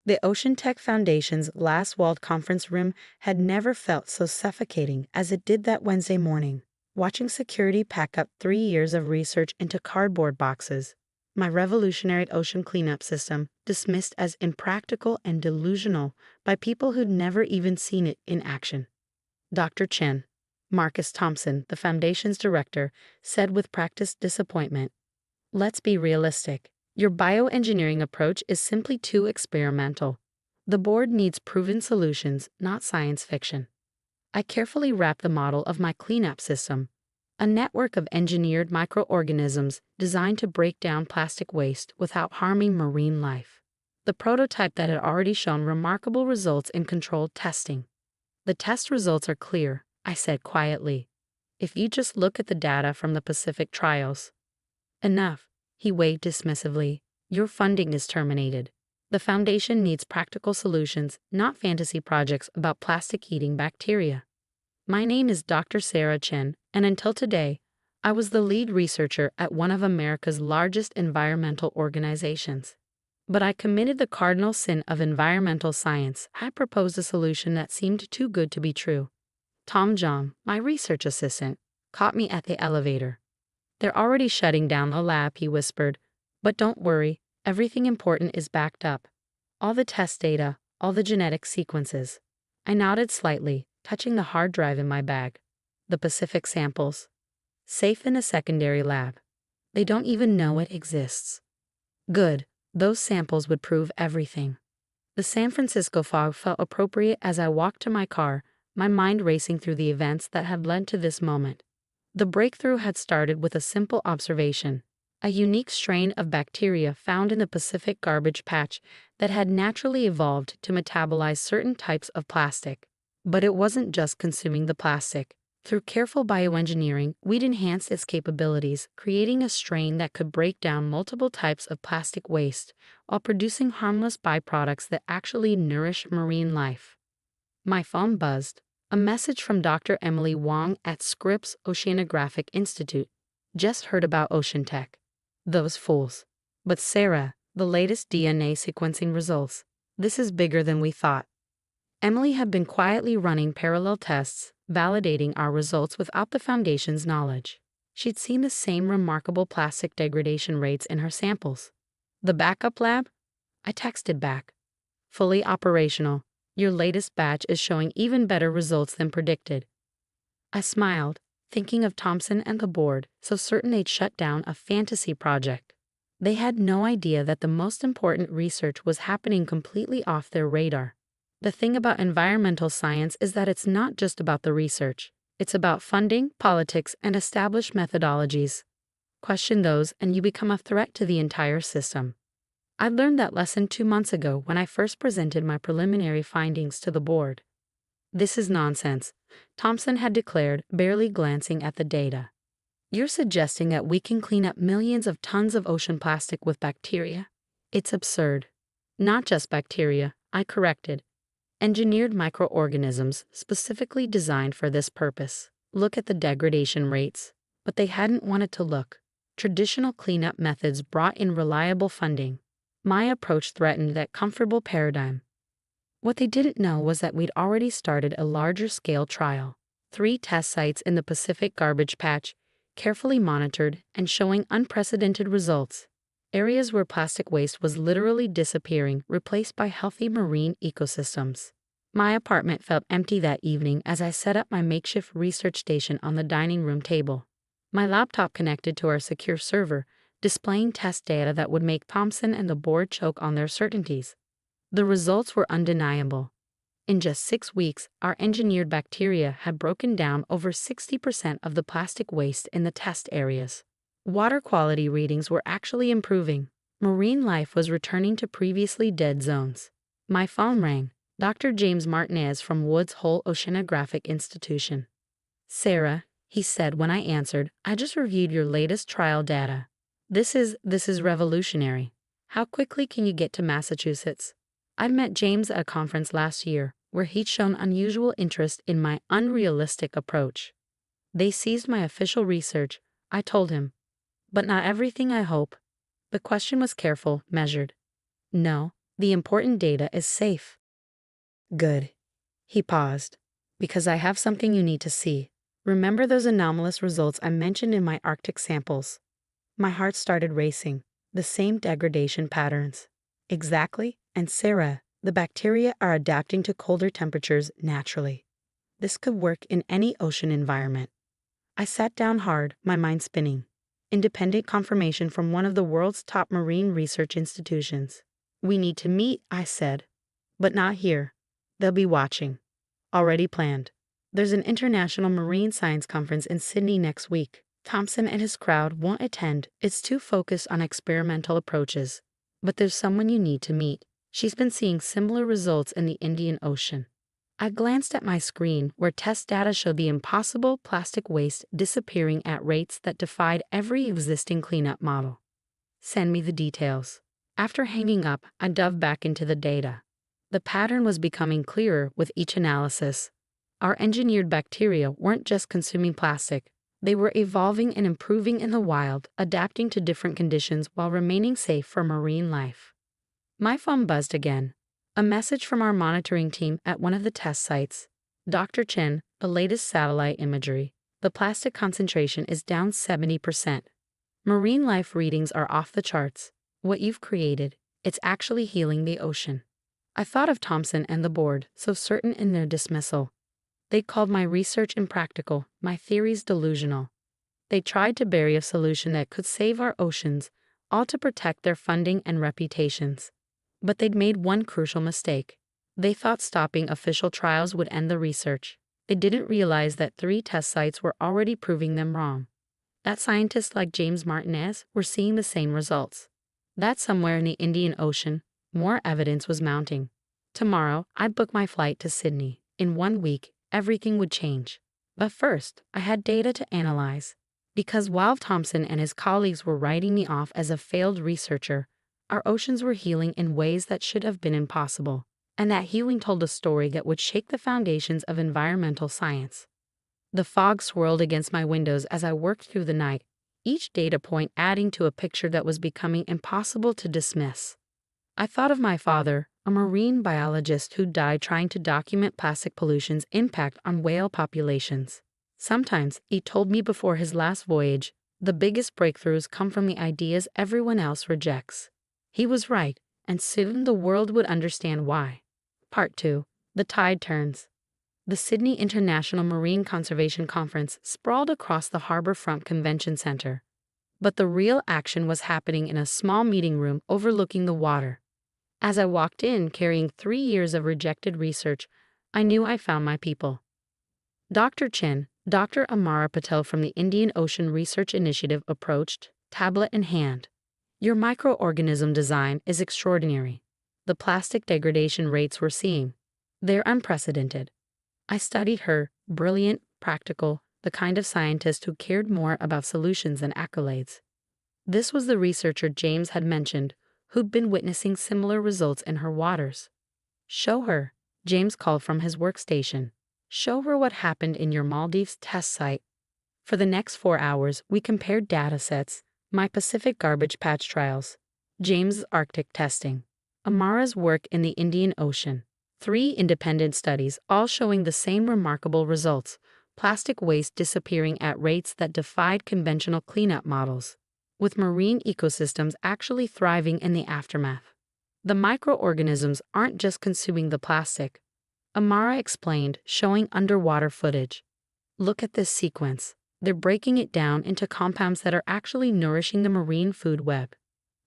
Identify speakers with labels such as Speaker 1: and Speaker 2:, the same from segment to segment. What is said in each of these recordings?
Speaker 1: The Ocean Tech Foundation's last-walled conference room had never felt so suffocating as it did that Wednesday morning, watching security pack up 3 years of research into cardboard boxes. My revolutionary ocean cleanup system dismissed as impractical and delusional by people who'd never even seen it in action. Dr. Chen, Marcus Thompson, the Foundation's director, said with practiced disappointment, "Let's be realistic. Your bioengineering approach is simply too experimental. The board needs proven solutions, not science fiction." I carefully wrapped the model of my cleanup system, a network of engineered microorganisms designed to break down plastic waste without harming marine life. The prototype that had already shown remarkable results in controlled testing. "The test results are clear," I said quietly. "If you just look at the data from the Pacific trials." "Enough," he waved dismissively. "Your funding is terminated. The Foundation needs practical solutions, not fantasy projects about plastic-eating bacteria." My name is Dr. Sarah Chen, and until today, I was the lead researcher at one of America's largest environmental organizations. But I committed the cardinal sin of environmental science. I proposed a solution that seemed too good to be true. Tom John, my research assistant, caught me at the elevator. "They're already shutting down the lab," he whispered. "But don't worry, everything important is backed up. All the test data, all the genetic sequences." I nodded slightly, touching the hard drive in my bag. "The Pacific samples? Safe in a secondary lab. They don't even know it exists." "Good. Those samples would prove everything." The San Francisco fog felt appropriate as I walked to my car, my mind racing through the events that had led to this moment. The breakthrough had started with a simple observation: a unique strain of bacteria found in the Pacific garbage patch that had naturally evolved to metabolize certain types of plastic. But it wasn't just consuming the plastic. Through careful bioengineering, we'd enhanced its capabilities, creating a strain that could break down multiple types of plastic waste while producing harmless byproducts that actually nourish marine life. My phone buzzed. A message from Dr. Emily Wong at Scripps Oceanographic Institute. "Just heard about Ocean Tech. Those fools. But Sarah, the latest DNA sequencing results. This is bigger than we thought." Emily had been quietly running parallel tests, validating our results without the Foundation's knowledge. She'd seen the same remarkable plastic degradation rates in her samples. "The backup lab?" I texted back. "Fully operational. Your latest batch is showing even better results than predicted." I smiled, thinking of Thompson and the board, so certain they'd shut down a fantasy project. They had no idea that the most important research was happening completely off their radar. The thing about environmental science is that it's not just about the research. It's about funding, politics, and established methodologies. Question those, and you become a threat to the entire system. I learned that lesson 2 months ago when I first presented my preliminary findings to the board. "This is nonsense," Thompson had declared, barely glancing at the data. "You're suggesting that we can clean up millions of tons of ocean plastic with bacteria? It's absurd." "Not just bacteria," I corrected. "Engineered microorganisms specifically designed for this purpose. Look at the degradation rates." But they hadn't wanted to look. Traditional cleanup methods brought in reliable funding. My approach threatened that comfortable paradigm. What they didn't know was that we'd already started a larger-scale trial. 3 test sites in the Pacific garbage patch, carefully monitored and showing unprecedented results. Areas where plastic waste was literally disappearing, replaced by healthy marine ecosystems. My apartment felt empty that evening as I set up my makeshift research station on the dining room table. My laptop connected to our secure server, displaying test data that would make Thompson and the board choke on their certainties. The results were undeniable. In just 6 weeks, our engineered bacteria had broken down over 60% of the plastic waste in the test areas. Water quality readings were actually improving. Marine life was returning to previously dead zones. My phone rang. Dr. James Martinez from Woods Hole Oceanographic Institution. "Sarah," he said when I answered, "I just reviewed your latest trial data. This is revolutionary. How quickly can you get to Massachusetts?" I'd met James at a conference last year, where he'd shown unusual interest in my unrealistic approach. "They seized my official research," I told him. "But not everything, I hope." The question was careful, measured. "No, The important data is safe. Good. He paused. Because I have something you need to see. Remember those anomalous results I mentioned in my Arctic samples? My heart started racing. The same degradation patterns. Exactly, and Sarah, the bacteria are adapting to colder temperatures naturally. This could work in any ocean environment. I sat down hard, my mind spinning. Independent confirmation from one of the world's top marine research institutions. We need to meet, I said. But not here. They'll be watching. Already planned. There's an international marine science conference in Sydney next week. Thompson and his crowd won't attend. It's too focused on experimental approaches. But there's someone you need to meet. She's been seeing similar results in the Indian Ocean. I glanced at my screen where test data showed the impossible plastic waste disappearing at rates that defied every existing cleanup model. Send me the details. After hanging up, I dove back into the data. The pattern was becoming clearer with each analysis. Our engineered bacteria weren't just consuming plastic. They were evolving and improving in the wild, adapting to different conditions while remaining safe for marine life. My phone buzzed again. A message from our monitoring team at one of the test sites. Dr. Chen, the latest satellite imagery. The plastic concentration is down 70%. Marine life readings are off the charts. What you've created, it's actually healing the ocean. I thought of Thompson and the board, so certain in their dismissal. They called my research impractical, my theories delusional. They tried to bury a solution that could save our oceans, all to protect their funding and reputations. But they'd made one crucial mistake. They thought stopping official trials would end the research. They didn't realize that 3 test sites were already proving them wrong. That scientists like James Martinez were seeing the same results. That somewhere in the Indian Ocean, more evidence was mounting. Tomorrow, I'd book my flight to Sydney. In 1 week, everything would change. But first, I had data to analyze. Because while Thompson and his colleagues were writing me off as a failed researcher, our oceans were healing in ways that should have been impossible. And that healing told a story that would shake the foundations of environmental science. The fog swirled against my windows as I worked through the night, each data point adding to a picture that was becoming impossible to dismiss. I thought of my father, a marine biologist who died trying to document plastic pollution's impact on whale populations. Sometimes, he told me before his last voyage, the biggest breakthroughs come from the ideas everyone else rejects. He was right, and soon the world would understand why. Part 2. The Tide Turns. The Sydney International Marine Conservation Conference sprawled across the Harbourfront Convention Centre. But the real action was happening in a small meeting room overlooking the water. As I walked in carrying 3 years of rejected research, I knew I found my people. Dr. Chen, Dr. Amara Patel from the Indian Ocean Research Initiative approached, tablet in hand. Your microorganism design is extraordinary. The plastic degradation rates we're seeing, they're unprecedented. I studied her, brilliant, practical, the kind of scientist who cared more about solutions than accolades. This was the researcher James had mentioned, who'd been witnessing similar results in her waters. Show her, James called from his workstation. Show her what happened in your Maldives test site. For the next 4 hours, we compared data sets, my Pacific garbage patch trials, James' Arctic testing, Amara's work in the Indian Ocean. 3 independent studies, all showing the same remarkable results, plastic waste disappearing at rates that defied conventional cleanup models, with marine ecosystems actually thriving in the aftermath. The microorganisms aren't just consuming the plastic. Amara explained, showing underwater footage. Look at this sequence. They're breaking it down into compounds that are actually nourishing the marine food web.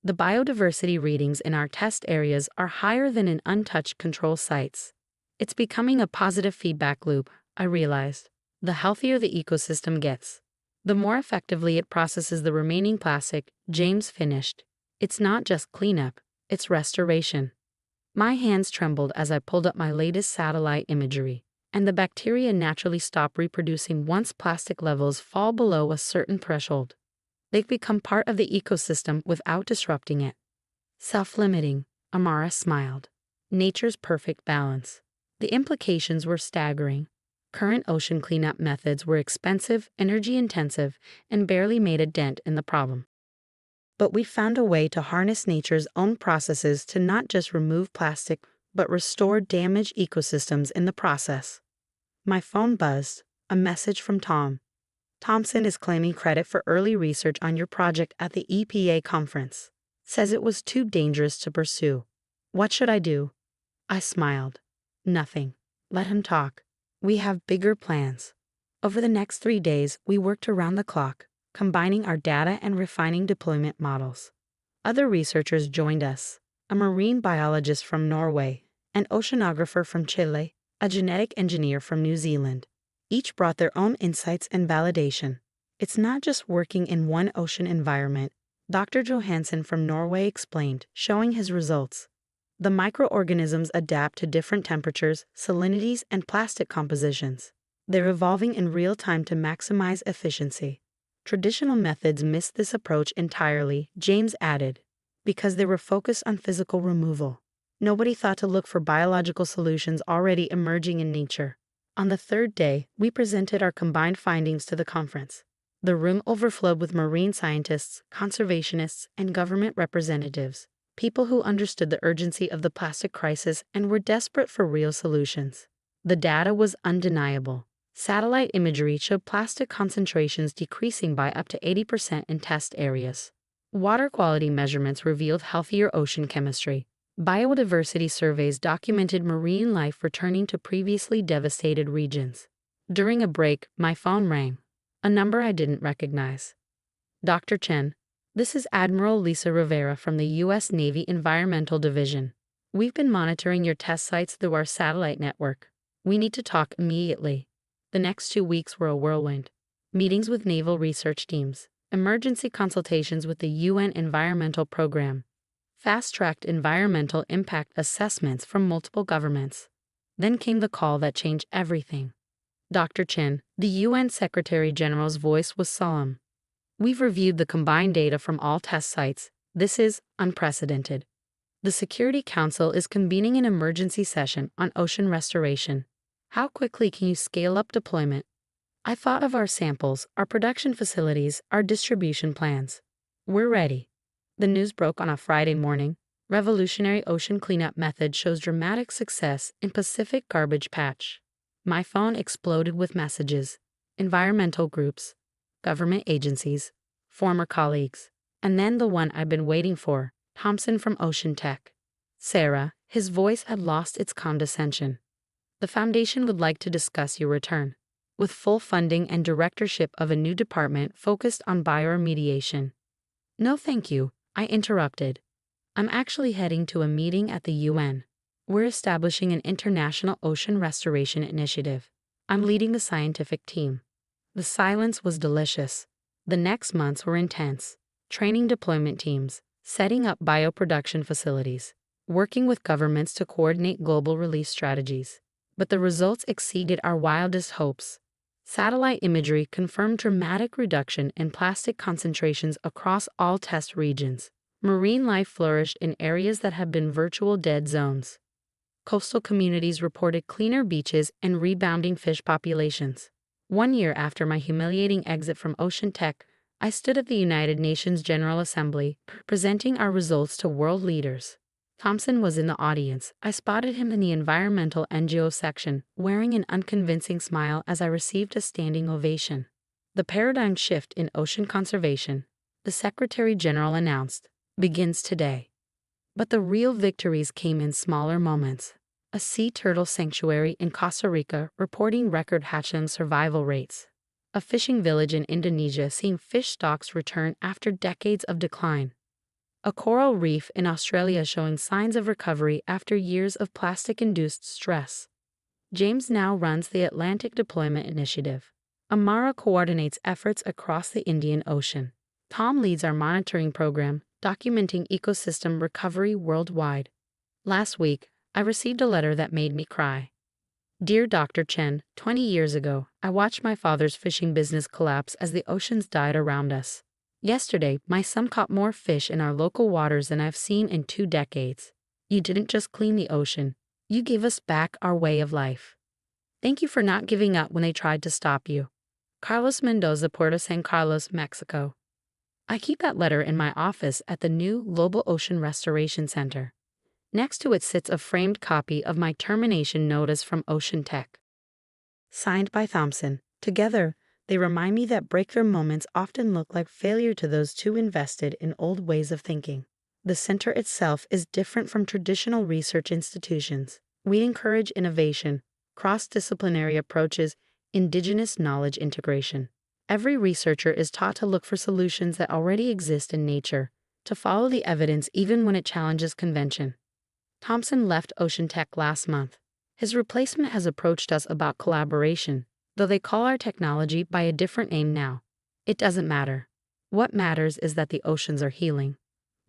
Speaker 1: The biodiversity readings in our test areas are higher than in untouched control sites. It's becoming a positive feedback loop, I realized. The healthier the ecosystem gets, the more effectively it processes the remaining plastic. James finished. It's not just cleanup, it's restoration. My hands trembled as I pulled up my latest satellite imagery, and the bacteria naturally stop reproducing once plastic levels fall below a certain threshold. They become part of the ecosystem without disrupting it. Self-limiting, Amara smiled. Nature's perfect balance. The implications were staggering. Current ocean cleanup methods were expensive, energy-intensive, and barely made a dent in the problem. But we found a way to harness nature's own processes to not just remove plastic, but restore damaged ecosystems in the process. My phone buzzed, a message from Tom. Thompson is claiming credit for early research on your project at the EPA conference. Says it was too dangerous to pursue. What should I do? I smiled. Nothing. Let him talk. We have bigger plans. Over the next 3 days, we worked around the clock, combining our data and refining deployment models. Other researchers joined us, a marine biologist from Norway, an oceanographer from Chile, a genetic engineer from New Zealand. Each brought their own insights and validation. It's not just working in one ocean environment, Dr. Johansen from Norway explained, showing his results. The microorganisms adapt to different temperatures, salinities, and plastic compositions. They're evolving in real time to maximize efficiency. Traditional methods missed this approach entirely, James added, because they were focused on physical removal. Nobody thought to look for biological solutions already emerging in nature. On the third day, we presented our combined findings to the conference. The room overflowed with marine scientists, conservationists, and government representatives, people who understood the urgency of the plastic crisis and were desperate for real solutions. The data was undeniable. Satellite imagery showed plastic concentrations decreasing by up to 80% in test areas. Water quality measurements revealed healthier ocean chemistry. Biodiversity surveys documented marine life returning to previously devastated regions. During a break, my phone rang. A number I didn't recognize. Dr. Chen, this is Admiral Lisa Rivera from the U.S. Navy Environmental Division. We've been monitoring your test sites through our satellite network. We need to talk immediately. The next 2 weeks were a whirlwind. Meetings with naval research teams, emergency consultations with the UN Environmental Program, fast-tracked environmental impact assessments from multiple governments. Then came the call that changed everything. Dr. Chen, the UN Secretary General's voice was solemn. We've reviewed the combined data from all test sites. This is unprecedented. The Security Council is convening an emergency session on ocean restoration. How quickly can you scale up deployment? I thought of our samples, our production facilities, our distribution plans. We're ready. The news broke on a Friday morning. Revolutionary ocean cleanup method shows dramatic success in Pacific garbage patch. My phone exploded with messages. Environmental groups, government agencies, former colleagues, and then the one I've been waiting for, Thompson from Ocean Tech. Sarah, his voice had lost its condescension. The Foundation would like to discuss your return, with full funding and directorship of a new department focused on bioremediation. No thank you, I interrupted. I'm actually heading to a meeting at the UN. We're establishing an international ocean restoration initiative. I'm leading the scientific team. The silence was delicious. The next months were intense. Training deployment teams, setting up bioproduction facilities, working with governments to coordinate global release strategies. But the results exceeded our wildest hopes. Satellite imagery confirmed dramatic reduction in plastic concentrations across all test regions. Marine life flourished in areas that had been virtual dead zones. Coastal communities reported cleaner beaches and rebounding fish populations. 1 year after my humiliating exit from Ocean Tech, I stood at the United Nations General Assembly, presenting our results to world leaders. Thompson was in the audience. I spotted him in the environmental NGO section, wearing an unconvincing smile as I received a standing ovation. The paradigm shift in ocean conservation, the Secretary General announced, begins today. But the real victories came in smaller moments. A sea turtle sanctuary in Costa Rica reporting record hatchling survival rates. A fishing village in Indonesia seeing fish stocks return after decades of decline. A coral reef in Australia showing signs of recovery after years of plastic-induced stress. James now runs the Atlantic Deployment Initiative. Amara coordinates efforts across the Indian Ocean. Tom leads our monitoring program, documenting ecosystem recovery worldwide. Last week, I received a letter that made me cry. Dear Dr. Chen, 20 years ago, I watched my father's fishing business collapse as the oceans died around us. Yesterday, my son caught more fish in our local waters than I've seen in 2 decades. You didn't just clean the ocean, you gave us back our way of life. Thank you for not giving up when they tried to stop you. Carlos Mendoza, Puerto San Carlos, Mexico. I keep that letter in my office at the new Global Ocean Restoration Center. Next to it sits a framed copy of my termination notice from Ocean Tech. Signed by Thompson. Together, they remind me that breakthrough moments often look like failure to those too invested in old ways of thinking. The center itself is different from traditional research institutions. We encourage innovation, cross-disciplinary approaches, indigenous knowledge integration. Every researcher is taught to look for solutions that already exist in nature, to follow the evidence even when it challenges convention. Thompson left Ocean Tech last month. His replacement has approached us about collaboration, though they call our technology by a different name now. It doesn't matter. What matters is that the oceans are healing.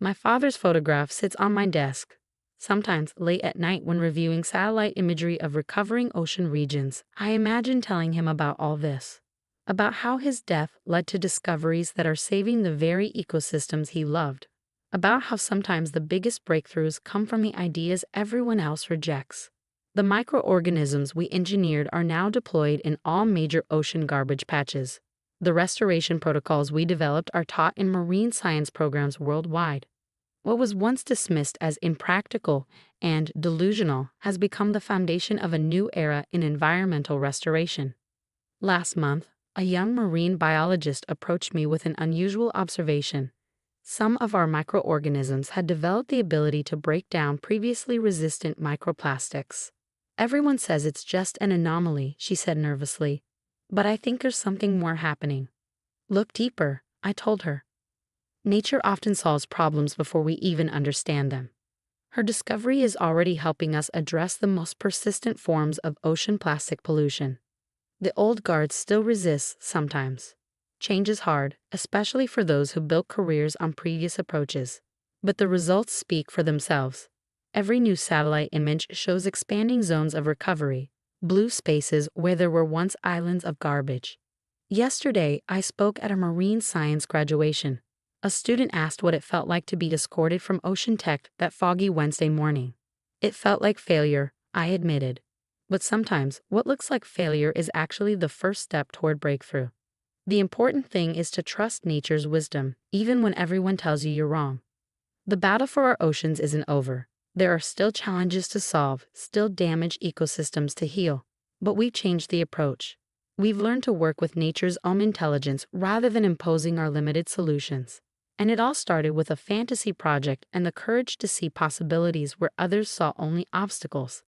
Speaker 1: My father's photograph sits on my desk. Sometimes, late at night when reviewing satellite imagery of recovering ocean regions, I imagine telling him about all this. About how his death led to discoveries that are saving the very ecosystems he loved. About how sometimes the biggest breakthroughs come from the ideas everyone else rejects. The microorganisms we engineered are now deployed in all major ocean garbage patches. The restoration protocols we developed are taught in marine science programs worldwide. What was once dismissed as impractical and delusional has become the foundation of a new era in environmental restoration. Last month, a young marine biologist approached me with an unusual observation. Some of our microorganisms had developed the ability to break down previously resistant microplastics. Everyone says it's just an anomaly, she said nervously. But I think there's something more happening. Look deeper, I told her. Nature often solves problems before we even understand them. Her discovery is already helping us address the most persistent forms of ocean plastic pollution. The old guard still resists sometimes. Change is hard, especially for those who built careers on previous approaches. But the results speak for themselves. Every new satellite image shows expanding zones of recovery, blue spaces where there were once islands of garbage. Yesterday, I spoke at a marine science graduation. A student asked what it felt like to be escorted from Ocean Tech that foggy Wednesday morning. It felt like failure, I admitted. But sometimes, what looks like failure is actually the first step toward breakthrough. The important thing is to trust nature's wisdom, even when everyone tells you you're wrong. The battle for our oceans isn't over. There are still challenges to solve, still damaged ecosystems to heal. But we've changed the approach. We've learned to work with nature's own intelligence rather than imposing our limited solutions. And it all started with a fantasy project and the courage to see possibilities where others saw only obstacles.